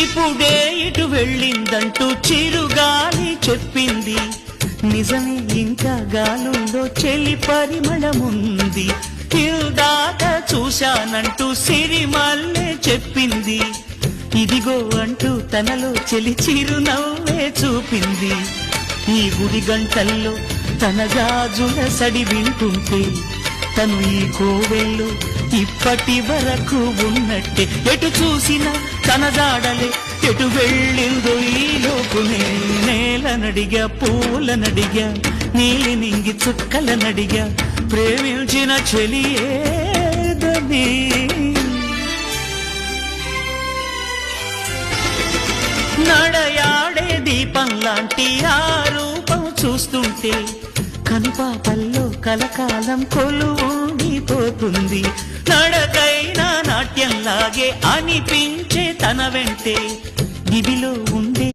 ఇప్పుడే ఇటు వెళ్ళిందంటూ చిరుగాలి చెప్పింది. నిజమే, ఇంకా గాలులో చెలి పరిమళముంది. ఇందాక చూశానంటూ సిరిమల్లె చెప్పింది. ఇదిగో అంటూ తనలో చెలి చిరునవ్వే చూపింది. ఈ గుడి గంటల్లో తన గాజుల సడి వింటుంటే తను ఈ కోవెల్లో ఇప్పటి వరకు ఉన్నట్టే. ఎటు చూసినా తన జాడలే, ఎటు వెళ్ళిందో ఈ లోపునే. నేలనడిగా, పూలనడిగా, నీలి నింగి చుక్కలనడిగా, ప్రేమించిన చెలియేదని. నడయాడే దీపం లాంటి ఆ రూపం చూస్తుంటే కనుపాపల్లో కలకాలం కొలువుండిపోతుంది. నడకైనా నాట్యంలాగే అనిపించే తన వెంటే దివిలో ఉండే